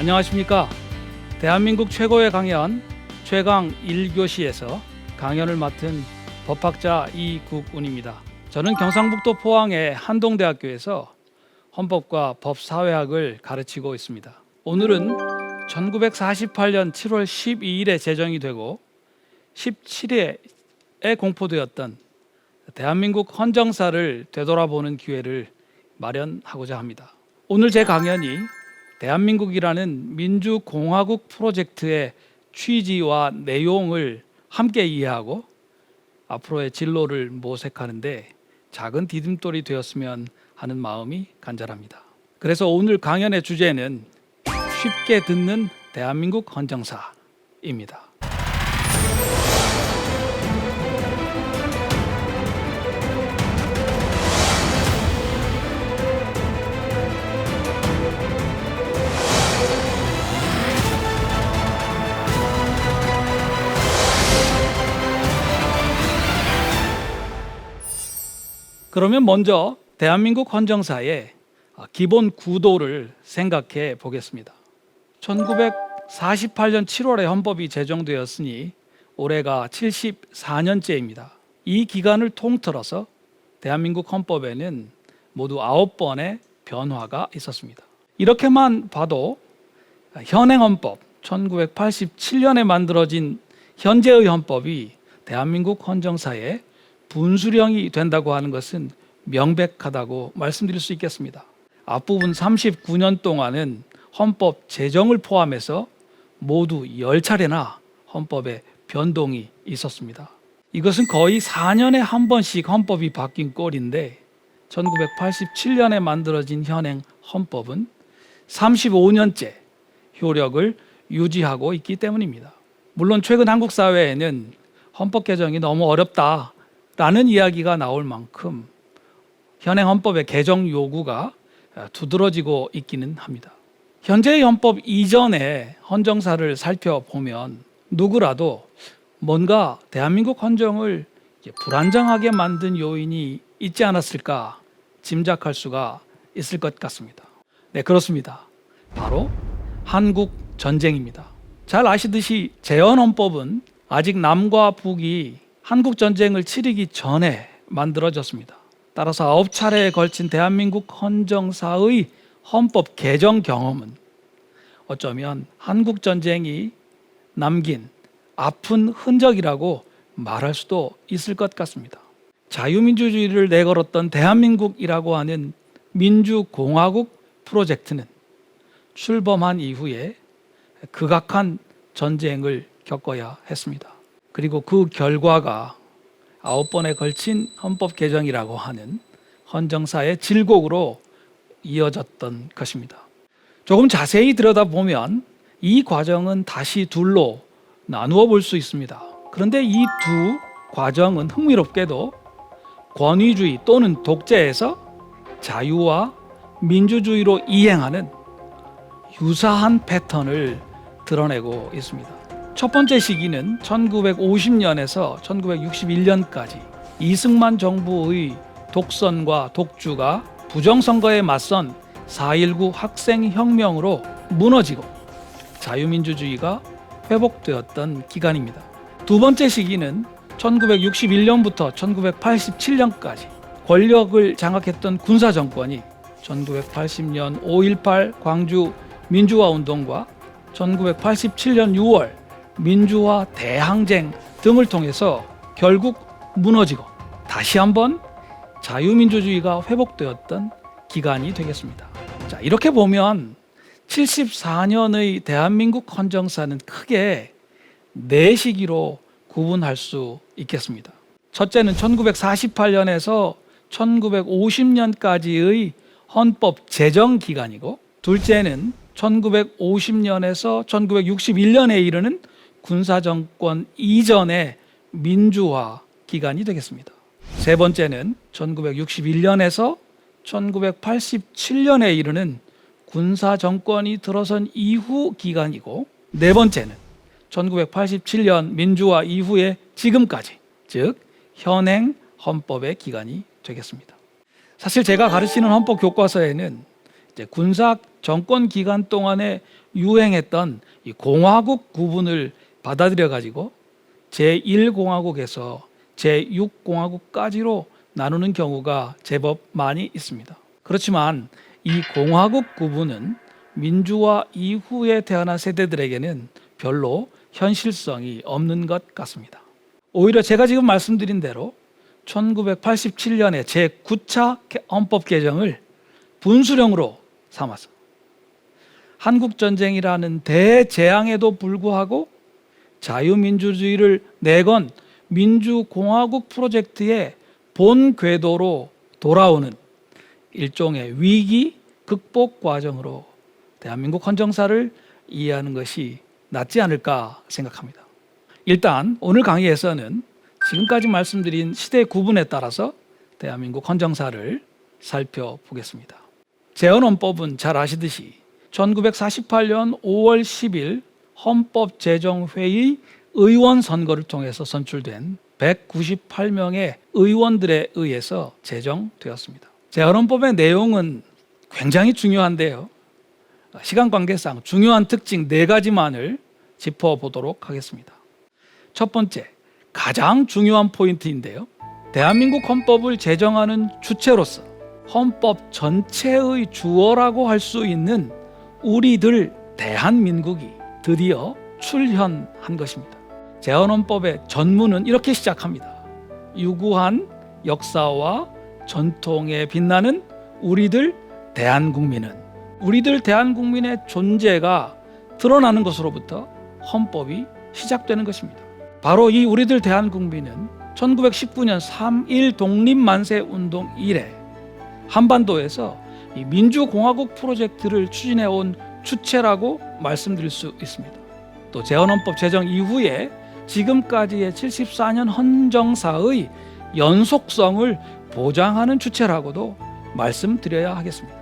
안녕하십니까. 대한민국 최고의 강연 최강 1교시에서 강연을 맡은 법학자 이국운입니다. 저는 경상북도 포항의 한동대학교에서 헌법과 법사회학을 가르치고 있습니다. 오늘은 1948년 7월 12일에 제정이 되고 17회에 공포되었던 대한민국 헌정사를 되돌아보는 기회를 마련하고자 합니다. 오늘 제 강연이 대한민국이라는 민주공화국 프로젝트의 취지와 내용을 함께 이해하고 앞으로의 진로를 모색하는 데 작은 디딤돌이 되었으면 하는 마음이 간절합니다. 그래서 오늘 강연의 주제는 쉽게 듣는 대한민국 헌정사입니다. 그러면 먼저 대한민국 헌정사의 기본 구도를 생각해 보겠습니다. 1948년 7월에 헌법이 제정되었으니 올해가 74년째입니다. 이 기간을 통틀어서 대한민국 헌법에는 모두 9번의 변화가 있었습니다. 이렇게만 봐도 현행 헌법, 1987년에 만들어진 현재의 헌법이 대한민국 헌정사의 분수령이 된다고 하는 것은 명백하다고 말씀드릴 수 있겠습니다. 앞부분 39년 동안은 헌법 제정을 포함해서 모두 10차례나 헌법에 변동이 있었습니다. 이것은 거의 4년에 한 번씩 헌법이 바뀐 꼴인데 1987년에 만들어진 현행 헌법은 35년째 효력을 유지하고 있기 때문입니다. 물론 최근 한국 사회에는 헌법 개정이 너무 어렵다 라는 이야기가 나올 만큼 현행 헌법의 개정 요구가 두드러지고 있기는 합니다. 현재의 헌법 이전의 헌정사를 살펴보면 누구라도 뭔가 대한민국 헌정을 불안정하게 만든 요인이 있지 않았을까 짐작할 수가 있을 것 같습니다. 네, 그렇습니다. 바로 한국 전쟁입니다. 잘 아시듯이 재헌헌법은 아직 남과 북이 한국 전쟁을 치르기 전에 만들어졌습니다. 따라서 9차례에 걸친 대한민국 헌정사의 헌법 개정 경험은 어쩌면 한국 전쟁이 남긴 아픈 흔적이라고 말할 수도 있을 것 같습니다. 자유민주주의를 내걸었던 대한민국이라고 하는 민주공화국 프로젝트는 출범한 이후에 극악한 전쟁을 겪어야 했습니다. 그리고 그 결과가 9번에 걸친 헌법 개정이라고 하는 헌정사의 질곡으로 이어졌던 것입니다. 조금 자세히 들여다보면 이 과정은 다시 둘로 나누어 볼 수 있습니다. 그런데 이 두 과정은 흥미롭게도 권위주의 또는 독재에서 자유와 민주주의로 이행하는 유사한 패턴을 드러내고 있습니다. 첫 번째 시기는 1950년에서 1961년까지 이승만 정부의 독선과 독주가 부정선거에 맞선 4.19 학생혁명으로 무너지고 자유민주주의가 회복되었던 기간입니다. 두 번째 시기는 1961년부터 1987년까지 권력을 장악했던 군사정권이 1980년 5.18 광주 민주화운동과 1987년 6월 민주화 대항쟁 등을 통해서 결국 무너지고 다시 한번 자유민주주의가 회복되었던 기간이 되겠습니다. 자, 이렇게 보면 74년의 대한민국 헌정사는 크게 4시기로 구분할 수 있겠습니다. 첫째는 1948년에서 1950년까지의 헌법 제정 기간이고, 둘째는 1950년에서 1961년에 이르는 군사정권 이전의 민주화 기간이 되겠습니다. 세 번째는 1961년에서 1987년에 이르는 군사정권이 들어선 이후 기간이고, 네 번째는 1987년 민주화 이후에 지금까지, 즉 현행 헌법의 기간이 되겠습니다. 사실 제가 가르치는 헌법 교과서에는 이제 군사 정권 기간 동안의 유행했던 이 공화국 구분을 받아들여 가지고 제1공화국에서 제6공화국까지로 나누는 경우가 제법 많이 있습니다. 그렇지만 이 공화국 구분은 민주화 이후에 태어난 세대들에게는 별로 현실성이 없는 것 같습니다. 오히려 제가 지금 말씀드린 대로 1987년에 제9차 헌법 개정을 분수령으로 삼아서 한국전쟁이라는 대재앙에도 불구하고 자유민주주의를 내건 민주공화국 프로젝트의 본 궤도로 돌아오는 일종의 위기 극복 과정으로 대한민국 헌정사를 이해하는 것이 낫지 않을까 생각합니다. 일단 오늘 강의에서는 지금까지 말씀드린 시대 구분에 따라서 대한민국 헌정사를 살펴보겠습니다. 재헌헌법은 잘 아시듯이 1948년 5월 10일 헌법제정회의 의원 선거를 통해서 선출된 198명의 의원들에 의해서 제정되었습니다. 재헌헌법의 내용은 굉장히 중요한데요. 시간 관계상 중요한 특징 4가지만을 짚어보도록 하겠습니다. 첫 번째, 가장 중요한 포인트인데요. 대한민국 헌법을 제정하는 주체로서 헌법 전체의 주어라고 할 수 있는 우리들 대한민국이 드디어 출현한 것입니다. 재헌헌법의 전문은 이렇게 시작합니다. 유구한 역사와 전통에 빛나는 우리들 대한국민은 우리들 대한국민의 존재가 드러나는 것으로부터 헌법이 시작되는 것입니다. 바로 이 우리들 대한국민은 1919년 3.1 독립만세 운동 이래 한반도에서 이 민주공화국 프로젝트를 추진해온 주체라고 말씀드릴 수 있습니다. 또 재헌헌법 제정 이후에 지금까지의 74년 헌정사의 연속성을 보장하는 주체라고도 말씀드려야 하겠습니다.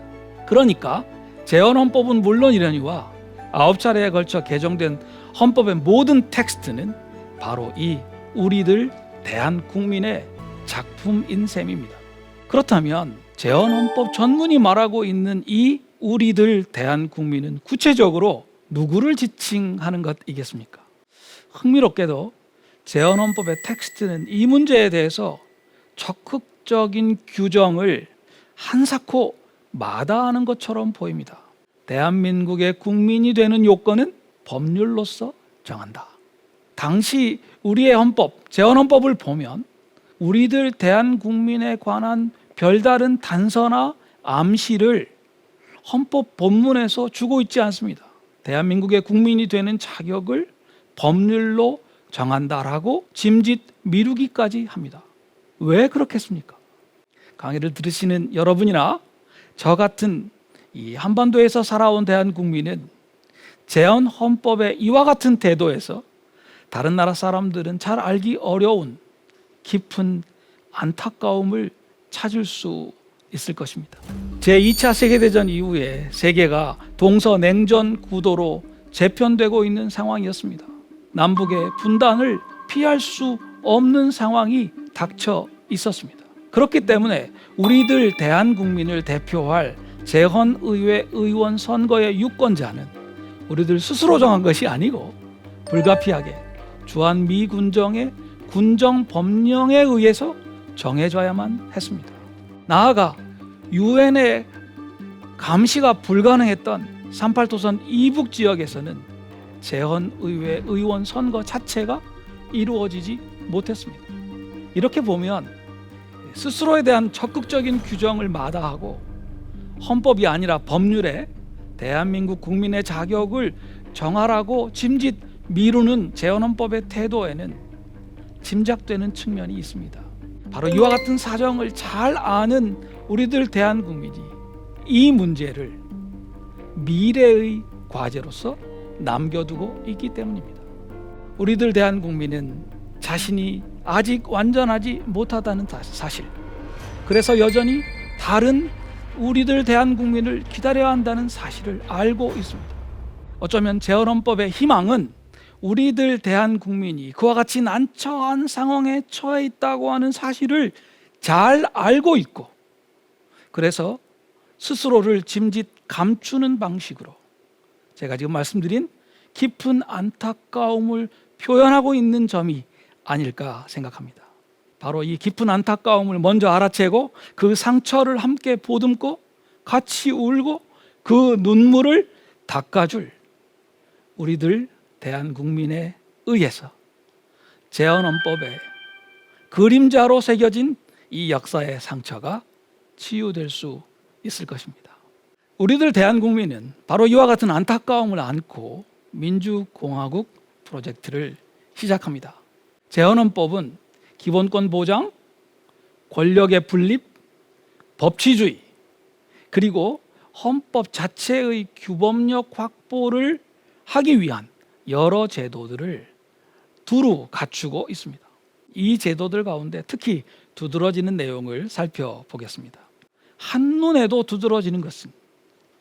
그러니까 재헌헌법은 물론이려니와 9차례에 걸쳐 개정된 헌법의 모든 텍스트는 바로 이 우리들 대한국민의 작품인 셈입니다. 그렇다면 재헌헌법 전문이 말하고 있는 이 우리들 대한국민은 구체적으로 누구를 지칭하는 것이겠습니까? 흥미롭게도 재헌헌법의 텍스트는 이 문제에 대해서 적극적인 규정을 한사코 마다하는 것처럼 보입니다. 대한민국의 국민이 되는 요건은 법률로서 정한다. 당시 우리의 헌법, 재헌헌법을 보면 우리들 대한국민에 관한 별다른 단서나 암시를 헌법 본문에서 주고 있지 않습니다. 대한민국의 국민이 되는 자격을 법률로 정한다라고 짐짓 미루기까지 합니다. 왜 그렇겠습니까? 강의를 들으시는 여러분이나 저 같은 이 한반도에서 살아온 대한국민은 재헌헌법의 이와 같은 태도에서 다른 나라 사람들은 잘 알기 어려운 깊은 안타까움을 찾을 수 있을 것입니다. 제2차 세계대전 이후에 세계가 동서냉전 구도로 재편되고 있는 상황이었습니다. 남북의 분단을 피할 수 없는 상황이 닥쳐 있었습니다. 그렇기 때문에 우리들 대한국민을 대표할 재헌의회 의원 선거의 유권자는 우리들 스스로 정한 것이 아니고 불가피하게 주한미 군정의 군정 법령에 의해서 정해져야만 했습니다. 나아가 유엔의 감시가 불가능했던 38도선 이북 지역에서는 재헌의회 의원 선거 자체가 이루어지지 못했습니다. 이렇게 보면 스스로에 대한 적극적인 규정을 마다하고 헌법이 아니라 법률에 대한민국 국민의 자격을 정하라고 짐짓 미루는 재헌헌법의 태도에는 짐작되는 측면이 있습니다. 바로 이와 같은 사정을 잘 아는 우리들 대한국민이 이 문제를 미래의 과제로서 남겨두고 있기 때문입니다. 우리들 대한국민은 자신이 아직 완전하지 못하다는 사실, 그래서 여전히 다른 우리들 대한국민을 기다려야 한다는 사실을 알고 있습니다. 어쩌면 재헌헌법의 희망은 우리들 대한국민이 그와 같이 난처한 상황에 처해 있다고 하는 사실을 잘 알고 있고, 그래서 스스로를 짐짓 감추는 방식으로 제가 지금 말씀드린 깊은 안타까움을 표현하고 있는 점이 아닐까 생각합니다. 바로 이 깊은 안타까움을 먼저 알아채고 그 상처를 함께 보듬고 같이 울고 그 눈물을 닦아줄 우리들 대한국민에 의해서 재헌헌법에 그림자로 새겨진 이 역사의 상처가 치유될 수 있을 것입니다. 우리들 대한국민은 바로 이와 같은 안타까움을 안고 민주공화국 프로젝트를 시작합니다. 재헌헌법은 기본권 보장, 권력의 분립, 법치주의, 그리고 헌법 자체의 규범력 확보를 하기 위한 여러 제도들을 두루 갖추고 있습니다. 이 제도들 가운데 특히 두드러지는 내용을 살펴보겠습니다. 한눈에도 두드러지는 것은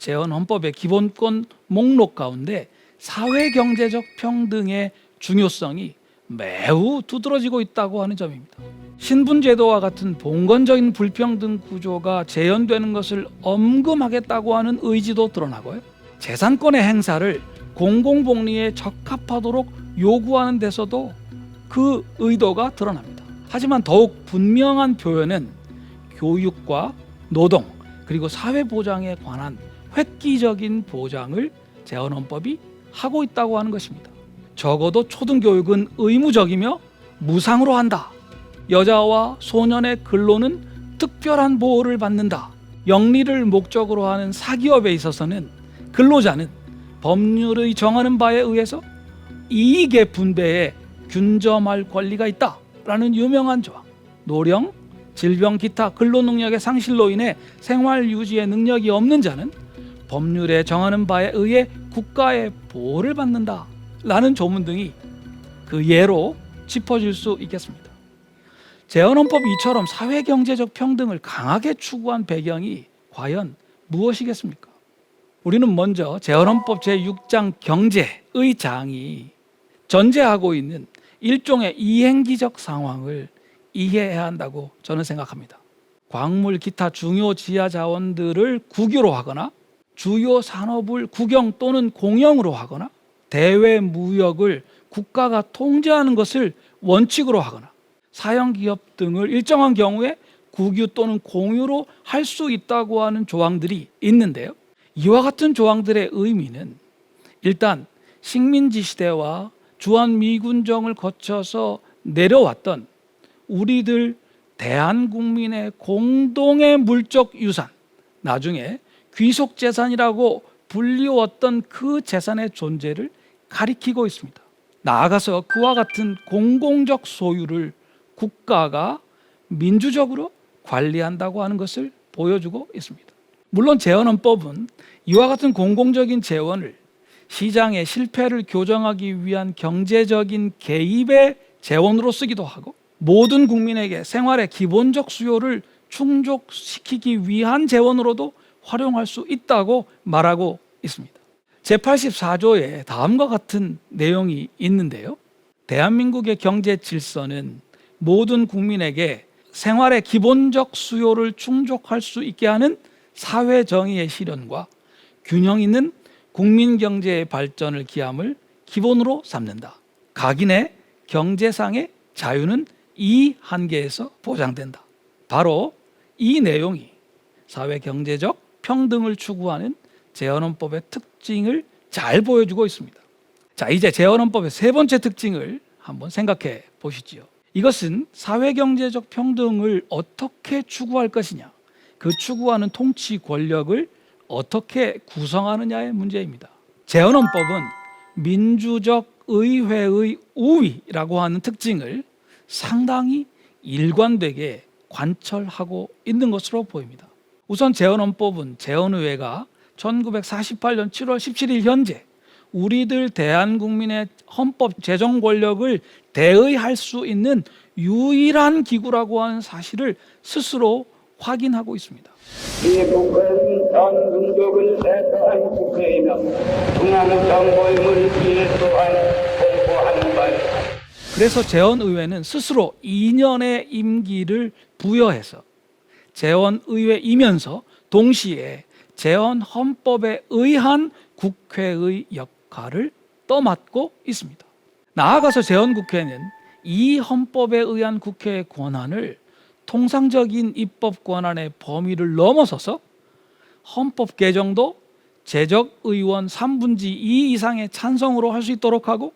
재헌헌법의 기본권 목록 가운데 사회경제적 평등의 중요성이 매우 두드러지고 있다고 하는 점입니다. 신분제도와 같은 봉건적인 불평등 구조가 재현되는 것을 엄금하겠다고 하는 의지도 드러나고요. 재산권의 행사를 공공복리에 적합하도록 요구하는 데서도 그 의도가 드러납니다. 하지만 더욱 분명한 표현은 교육과 노동 그리고 사회보장에 관한 획기적인 보장을 재헌헌법이 하고 있다고 하는 것입니다. 적어도 초등교육은 의무적이며 무상으로 한다. 여자와 소년의 근로는 특별한 보호를 받는다. 영리를 목적으로 하는 사기업에 있어서는 근로자는 법률의 정하는 바에 의해서 이익의 분배에 균점할 권리가 있다라는 유명한 조항. 노령, 질병, 기타 근로능력의 상실로 인해 생활 유지의 능력이 없는 자는 법률에 정하는 바에 의해 국가의 보호를 받는다 라는 조문 등이 그 예로 짚어질 수 있겠습니다. 재헌헌법이 이처럼 사회경제적 평등을 강하게 추구한 배경이 과연 무엇이겠습니까? 우리는 먼저 재헌헌법 제6장 경제의 장이 전제하고 있는 일종의 이행기적 상황을 이해해야 한다고 저는 생각합니다. 광물 기타 중요 지하 자원들을 국유로 하거나 주요 산업을 국영 또는 공영으로 하거나 대외 무역을 국가가 통제하는 것을 원칙으로 하거나 사형기업 등을 일정한 경우에 국유 또는 공유로 할 수 있다고 하는 조항들이 있는데요. 이와 같은 조항들의 의미는 일단 식민지 시대와 주한미군정을 거쳐서 내려왔던 우리들 대한국민의 공동의 물적 유산, 나중에 귀속재산이라고 불리웠던 그 재산의 존재를 가리키고 있습니다. 나아가서 그와 같은 공공적 소유를 국가가 민주적으로 관리한다고 하는 것을 보여주고 있습니다. 물론 재헌헌법은 이와 같은 공공적인 재원을 시장의 실패를 교정하기 위한 경제적인 개입의 재원으로 쓰기도 하고 모든 국민에게 생활의 기본적 수요를 충족시키기 위한 재원으로도 활용할 수 있다고 말하고 있습니다. 제84조에 다음과 같은 내용이 있는데요. 대한민국의 경제 질서는 모든 국민에게 생활의 기본적 수요를 충족할 수 있게 하는 사회 정의의 실현과 균형 있는 국민 경제의 발전을 기함을 기본으로 삼는다. 각인의 경제상의 자유는 이 한계에서 보장된다. 바로 이 내용이 사회 경제적 평등을 추구하는 재헌헌법의 특징을 잘 보여주고 있습니다. 자, 이제 재헌헌법의 세 번째 특징을 한번 생각해 보시지요. 이것은 사회경제적 평등을 어떻게 추구할 것이냐, 그 추구하는 통치 권력을 어떻게 구성하느냐의 문제입니다. 재헌헌법은 민주적 의회의 우위라고 하는 특징을 상당히 일관되게 관철하고 있는 것으로 보입니다. 우선 재헌헌법은 재헌의회가 1948년 7월 17일 현재 우리들 대한국민의 헌법 제정 권력을 대의할 수 있는 유일한 기구라고 하는 사실을 스스로 확인하고 있습니다. 이 국회는 전국적을 대표한 국회이며 중앙정부임을 이해 또한 공고하는 바입니다. 그래서 재헌의회는 스스로 2년의 임기를 부여해서 재헌의회이면서 동시에 재헌헌법에 의한 국회의 역할을 떠맡고 있습니다. 나아가서 재헌국회는 이 헌법에 의한 국회의 권한을 통상적인 입법 권한의 범위를 넘어서서 헌법 개정도 재적 의원 3분의 2 이상의 찬성으로 할 수 있도록 하고,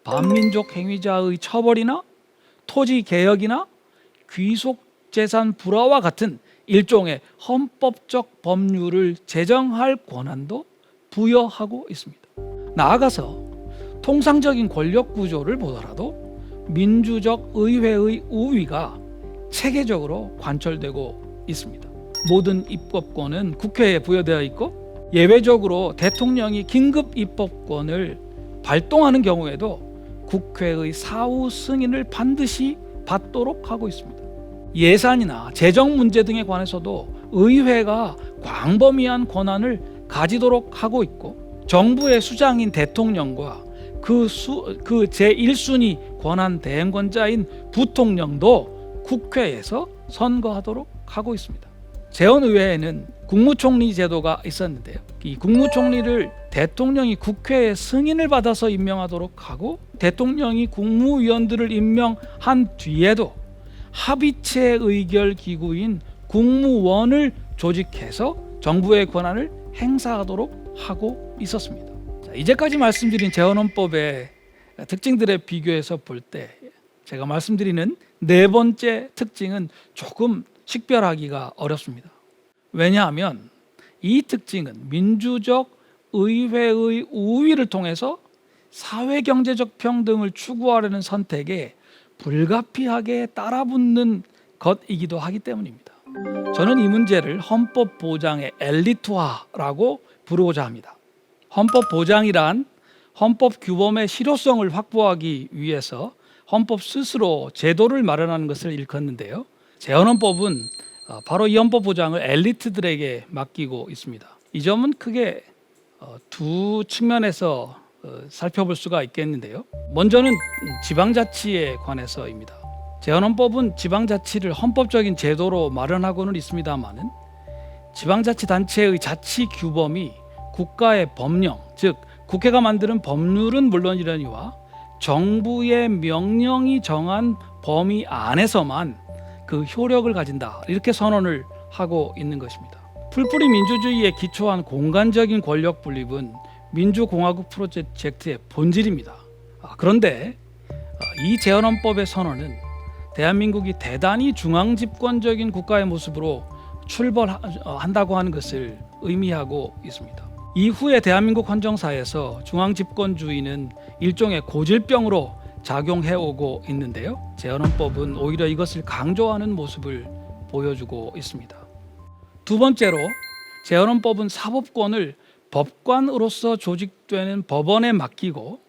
반민족 행위자의 처벌이나 토지 개혁이나 귀속 재산 불화와 같은 일종의 헌법적 법률을 제정할 권한도 부여하고 있습니다. 나아가서 통상적인 권력 구조를 보더라도 민주적 의회의 우위가 체계적으로 관철되고 있습니다. 모든 입법권은 국회에 부여되어 있고, 예외적으로 대통령이 긴급 입법권을 발동하는 경우에도 국회의 사후 승인을 반드시 받도록 하고 있습니다. 예산이나 재정 문제 등에 관해서도 의회가 광범위한 권한을 가지도록 하고 있고, 정부의 수장인 대통령과 그 제1순위 권한 대행권자인 부통령도 국회에서 선거하도록 하고 있습니다. 재헌의회에는 국무총리 제도가 있었는데요. 이 국무총리를 대통령이 국회의 승인을 받아서 임명하도록 하고, 대통령이 국무위원들을 임명한 뒤에도 합의체 의결 기구인 국무원을 조직해서 정부의 권한을 행사하도록 하고 있었습니다. 자, 이제까지 말씀드린 재헌헌법의 특징들에 비교해서 볼 때 제가 말씀드리는 네 번째 특징은 조금 식별하기가 어렵습니다. 왜냐하면 이 특징은 민주적 의회의 우위를 통해서 사회경제적 평등을 추구하려는 선택에 불가피하게 따라붙는 것이기도 하기 때문입니다. 저는 이 문제를 헌법 보장의 엘리트화라고 부르고자 합니다. 헌법 보장이란 헌법 규범의 실효성을 확보하기 위해서 헌법 스스로 제도를 마련하는 것을 일컫는데요. 재헌헌법은 바로 이 헌법 보장을 엘리트들에게 맡기고 있습니다. 이 점은 크게 두 측면에서 살펴볼 수가 있겠는데요. 먼저는 지방자치에 관해서입니다. 재헌헌법은 지방자치를 헌법적인 제도로 마련하고는 있습니다만은 지방자치단체의 자치 규범이 국가의 법령, 즉 국회가 만드는 법률은 물론이러니와 정부의 명령이 정한 범위 안에서만 그 효력을 가진다, 이렇게 선언을 하고 있는 것입니다. 풀뿌리 민주주의에 기초한 공간적인 권력 분립은 민주공화국 프로젝트의 본질입니다. 그런데 이 재헌헌법의 선언은 대한민국이 대단히 중앙집권적인 국가의 모습으로 출발한다고 하는 것을 의미하고 있습니다. 이후에 대한민국 헌정사에서 중앙집권주의는 일종의 고질병으로 작용해오고 있는데요. 재헌헌법은 오히려 이것을 강조하는 모습을 보여주고 있습니다. 두 번째로, 재헌헌법은 사법권을 법관으로서 조직되는 법원에 맡기고,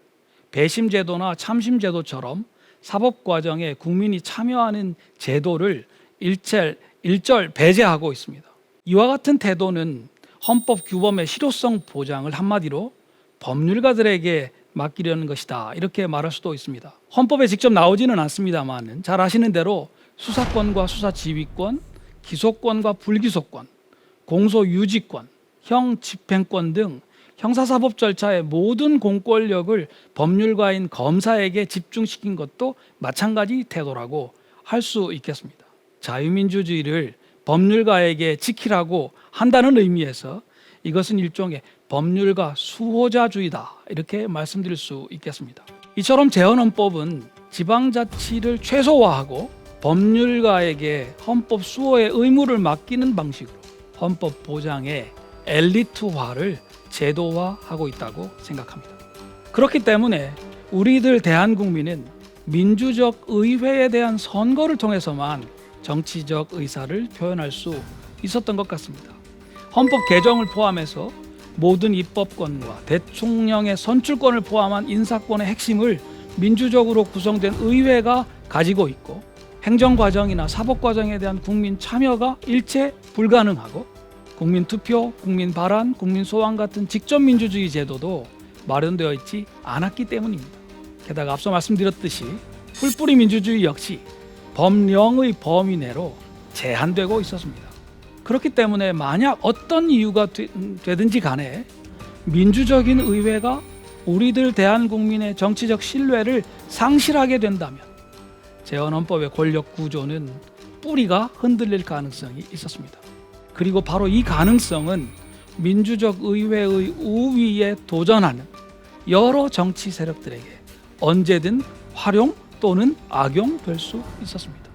배심제도나 참심제도처럼 사법 과정에 국민이 참여하는 제도를 일절 배제하고 있습니다. 이와 같은 태도는 헌법 규범의 실효성 보장을 한마디로 법률가들에게 맡기려는 것이다, 이렇게 말할 수도 있습니다. 헌법에 직접 나오지는 않습니다만 잘 아시는 대로 수사권과 수사지휘권, 기소권과 불기소권, 공소유지권, 형집행권 등 형사사법 절차의 모든 공권력을 법률가인 검사에게 집중시킨 것도 마찬가지 태도라고 할 수 있겠습니다. 자유민주주의를 법률가에게 지키라고 한다는 의미에서 이것은 일종의 법률가 수호자주의다, 이렇게 말씀드릴 수 있겠습니다. 이처럼 재헌헌법은 지방자치를 최소화하고 법률가에게 헌법 수호의 의무를 맡기는 방식으로 헌법 보장의 엘리트화를 제도화하고 있다고 생각합니다. 그렇기 때문에 우리들 대한국민은 민주적 의회에 대한 선거를 통해서만 정치적 의사를 표현할 수 있었던 것 같습니다. 헌법 개정을 포함해서 모든 입법권과 대통령의 선출권을 포함한 인사권의 핵심을 민주적으로 구성된 의회가 가지고 있고, 행정과정이나 사법과정에 대한 국민 참여가 일체 불가능하고, 국민투표, 국민발안, 국민소환 같은 직접민주주의 제도도 마련되어 있지 않았기 때문입니다. 게다가 앞서 말씀드렸듯이 풀뿌리 민주주의 역시 법령의 범위 내로 제한되고 있었습니다. 그렇기 때문에 만약 어떤 이유가 되든지 간에 민주적인 의회가 우리들 대한국민의 정치적 신뢰를 상실하게 된다면 재헌헌법의 권력 구조는 뿌리가 흔들릴 가능성이 있었습니다. 그리고 바로 이 가능성은 민주적 의회의 우위에 도전하는 여러 정치 세력들에게 언제든 활용 또는 악용될 수 있었습니다.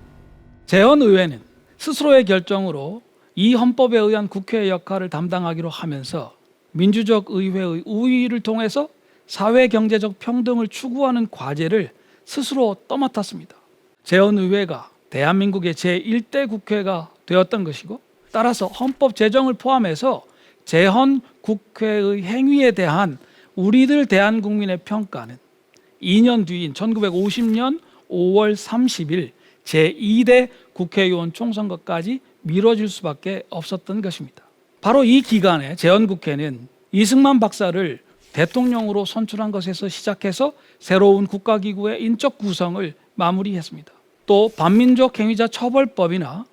재헌의회는 스스로의 결정으로 이 헌법에 의한 국회의 역할을 담당하기로 하면서 민주적 의회의 우위를 통해서 사회 경제적 평등을 추구하는 과제를 스스로 떠맡았습니다. 재헌의회가 대한민국의 제1대 국회가 되었던 것이고, 따라서 헌법 제정을 포함해서 재헌 국회의 행위에 대한 우리들 대한국민의 평가는 2년 뒤인 1950년 5월 30일 제2대 국회의원 총선거까지 미뤄질 수밖에 없었던 것입니다. 바로 이 기간에 재헌국회는 이승만 박사를 대통령으로 선출한 것에서 시작해서 새로운 국가기구의 인적 구성을 마무리했습니다. 또 반민족 행위자 처벌법이나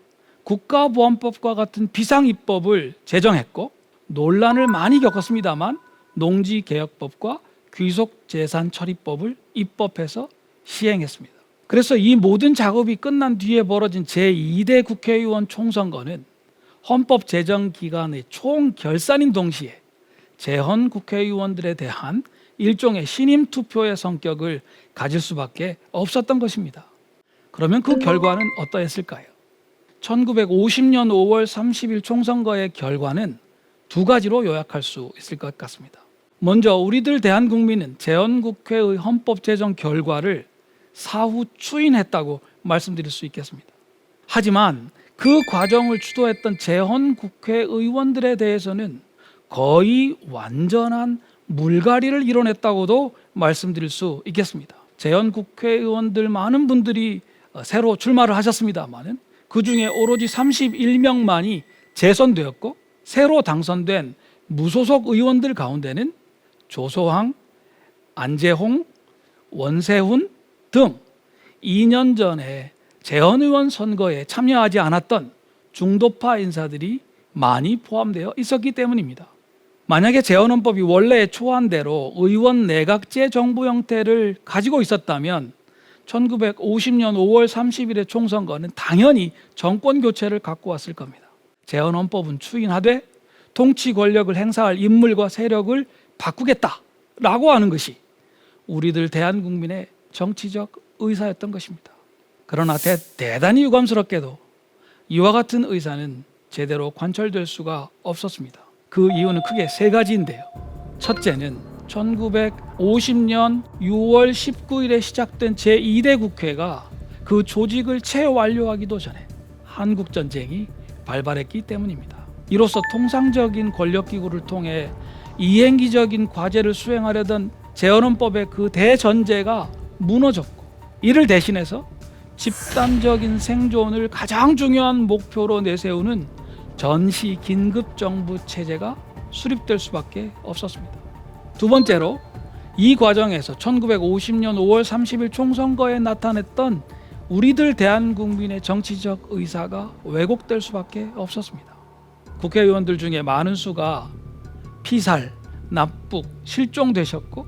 국가보안법과 같은 비상입법을 제정했고, 논란을 많이 겪었습니다만 농지개혁법과 귀속재산처리법을 입법해서 시행했습니다. 그래서 이 모든 작업이 끝난 뒤에 벌어진 제2대 국회의원 총선거는 헌법 제정 기간의 총 결산인 동시에 재헌 국회의원들에 대한 일종의 신임 투표의 성격을 가질 수밖에 없었던 것입니다. 그러면 그 결과는 어떠했을까요? 1950년 5월 30일 총선거의 결과는 두 가지로 요약할 수 있을 것 같습니다. 먼저 우리들 대한국민은 재헌국회의 헌법 제정 결과를 사후 추인했다고 말씀드릴 수 있겠습니다. 하지만 그 과정을 주도했던 재헌국회의원들에 대해서는 거의 완전한 물갈이를 이뤄냈다고도 말씀드릴 수 있겠습니다. 재헌국회의원들 많은 분들이 새로 출마를 하셨습니다만 그 중에 오로지 31명만이 재선되었고, 새로 당선된 무소속 의원들 가운데는 조소황, 안재홍, 원세훈 등 2년 전에 재헌의원 선거에 참여하지 않았던 중도파 인사들이 많이 포함되어 있었기 때문입니다. 만약에 재헌헌법이 원래의 초안대로 의원 내각제 정부 형태를 가지고 있었다면 1950년 5월 30일의 총선거는 당연히 정권 교체를 갖고 왔을 겁니다. 재헌헌법은 추인하되 통치 권력을 행사할 인물과 세력을 바꾸겠다라고 하는 것이 우리들 대한국민의 정치적 의사였던 것입니다. 그러나 대단히 유감스럽게도 이와 같은 의사는 제대로 관철될 수가 없었습니다. 그 이유는 크게 세 가지인데요. 첫째는 1950년 6월 19일에 시작된 제2대 국회가 그 조직을 채 완료하기도 전에 한국전쟁이 발발했기 때문입니다. 이로써 통상적인 권력기구를 통해 이행기적인 과제를 수행하려던 재헌헌법의 그 대전제가 무너졌고, 이를 대신해서 집단적인 생존을 가장 중요한 목표로 내세우는 전시 긴급정부 체제가 수립될 수밖에 없었습니다. 두 번째로 이 과정에서 1950년 5월 30일 총선거에 나타냈던 우리들 대한국민의 정치적 의사가 왜곡될 수밖에 없었습니다. 국회의원들 중에 많은 수가 피살, 납북, 실종되셨고,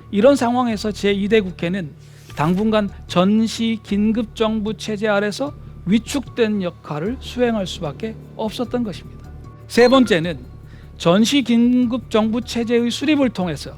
이런 상황에서 제2대 국회는 당분간 전시 긴급정부 체제 아래서 위축된 역할을 수행할 수밖에 없었던 것입니다. 세 번째는 전시 긴급정부 체제의 수립을 통해서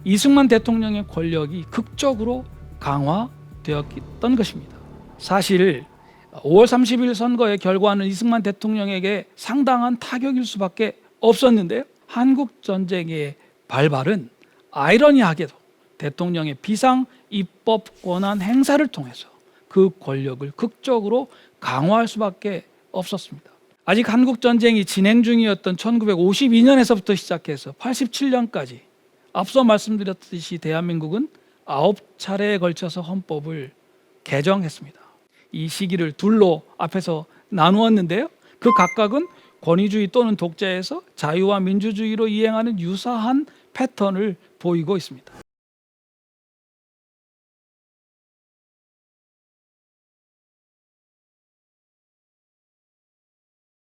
이승만 대통령의 권력이 극적으로 강화되었던 것입니다. 사실 5월 30일 선거의 결과는 이승만 대통령에게 상당한 타격일 수밖에 없었는데요. 한국전쟁의 발발은 아이러니하게도 대통령의 비상 입법 권한 행사를 통해서 그 권력을 극적으로 강화할 수밖에 없었습니다. 아직 한국전쟁이 진행 중이었던 1952년에서부터 시작해서 87년까지 앞서 말씀드렸듯이 대한민국은 9차례에 걸쳐서 헌법을 개정했습니다. 이 시기를 둘로 앞에서 나누었는데요. 그 각각은 권위주의 또는 독재에서 자유와 민주주의로 이행하는 유사한 패턴을 보이고 있습니다.